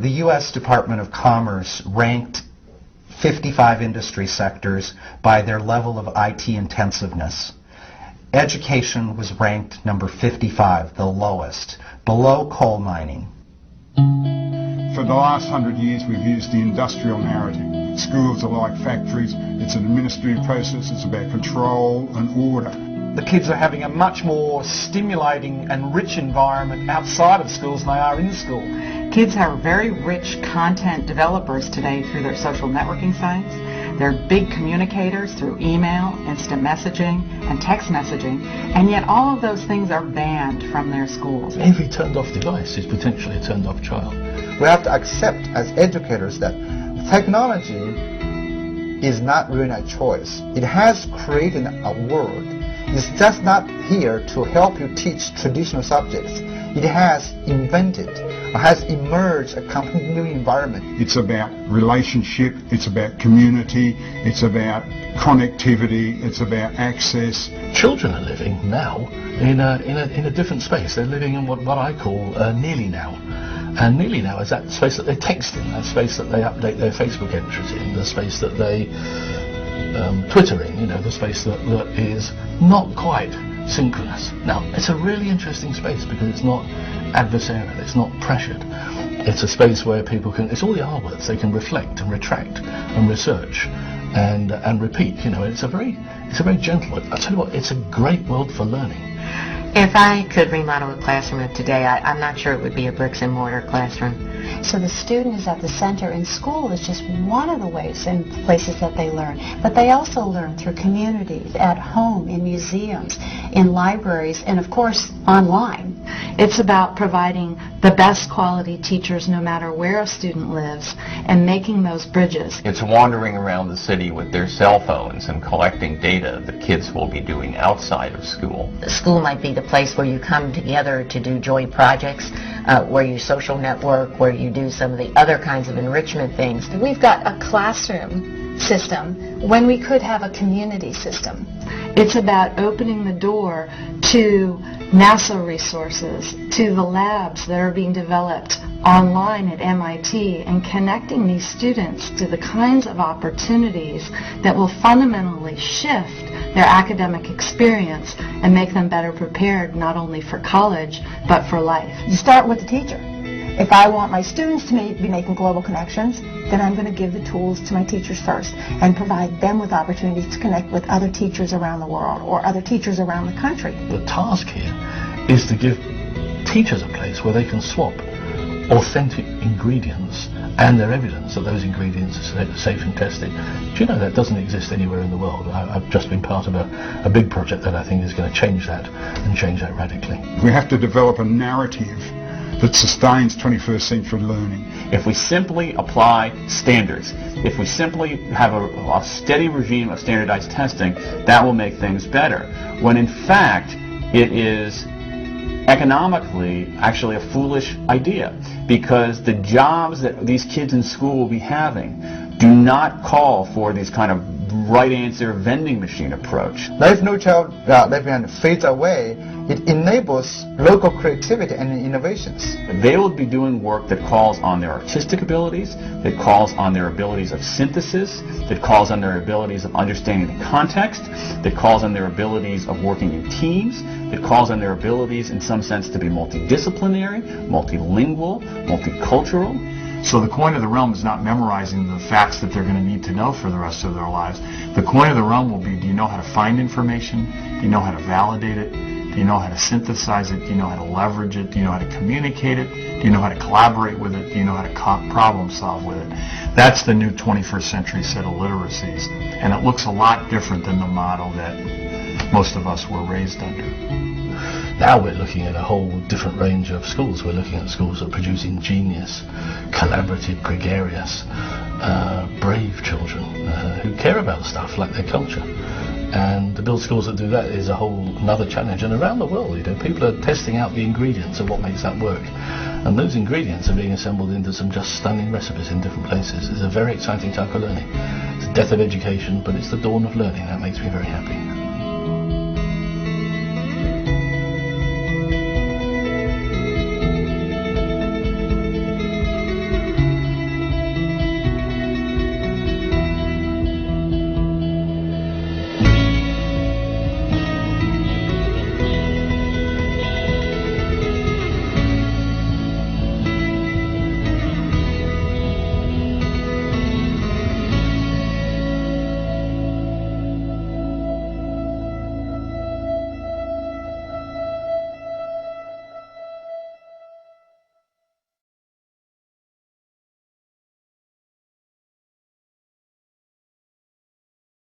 The U.S. Department of Commerce ranked 55 industry sectors by their level of IT intensiveness. Education was ranked number 55, the lowest, below coal mining. For the last 100 years we've used the industrial narrative. Schools are like factories, it's an administrative process, it's about control and order. The kids are having a much more stimulating and rich environment outside of schools than they are in school. Kids are very rich content developers today through their social networking sites. They're big communicators through email, instant messaging, and text messaging, and yet all of those things are banned from their schools. Every turned-off device is potentially a turned-off child. We have to accept as educators that technology is not really a choice. It has created a world. It's just not here to help you teach traditional subjects. It has invented, has emerged a completely new environment. It's about relationship, it's about community, it's about connectivity, it's about access. Children are living now in a different space. They're living in what I call nearly now. And nearly now is that space that they text in, that space that they update their Facebook entries in, the space that they Twitter in, the space that is not quite synchronous. Now, it's a really interesting space because it's not adversarial, it's not pressured. It's a space where people can, it's all the R words, they can reflect and retract and research and repeat. It's a very gentle, I'll tell you what, it's a great world for learning. If I could remodel a classroom of today, I'm not sure it would be a bricks and mortar classroom. So the student is at the center, and school is just one of the ways and places that they learn. But they also learn through communities, at home, in museums, in libraries, and of course online. It's about providing the best quality teachers no matter where a student lives and making those bridges. It's wandering around the city with their cell phones and collecting data that kids will be doing outside of school. School might be the place where you come together to do joy projects, where you social network, where you do some of the other kinds of enrichment things. We've got a classroom system when we could have a community system. It's about opening the door to NASA resources, to the labs that are being developed online at MIT, and connecting these students to the kinds of opportunities that will fundamentally shift their academic experience and make them better prepared not only for college but for life. You start with the teacher. If I want my students to be making global connections, then I'm going to give the tools to my teachers first and provide them with opportunities to connect with other teachers around the world or other teachers around the country. The task here is to give teachers a place where they can swap authentic ingredients and their evidence that those ingredients are safe and tested. Do you know that doesn't exist anywhere in the world? I've just been part of a big project that I think is going to change that and change that radically. We have to develop a narrative that sustains 21st century learning. If we simply apply standards, if we simply have a steady regime of standardized testing, that will make things better. When in fact, it is economically actually a foolish idea, because the jobs that these kids in school will be having do not call for these kind of right answer vending machine approach. Life No Child Left Behind fades away. It enables local creativity and innovations. They will be doing work that calls on their artistic abilities, that calls on their abilities of synthesis, that calls on their abilities of understanding the context, that calls on their abilities of working in teams, that calls on their abilities in some sense to be multidisciplinary, multilingual, multicultural. So the coin of the realm is not memorizing the facts that they're going to need to know for the rest of their lives. The coin of the realm will be, do you know how to find information? Do you know how to validate it? Do you know how to synthesize it? Do you know how to leverage it? Do you know how to communicate it? Do you know how to collaborate with it? Do you know how to problem solve with it? That's the new 21st century set of literacies. And it looks a lot different than the model that most of us were raised under. Now we're looking at a whole different range of schools. We're looking at schools that produce ingenious, collaborative, gregarious, brave children who care about stuff like their culture. And to build schools that do that is a whole another challenge. And around the world, people are testing out the ingredients of what makes that work. And those ingredients are being assembled into some just stunning recipes in different places. It's a very exciting time for learning. It's the death of education, but it's the dawn of learning. That makes me very happy.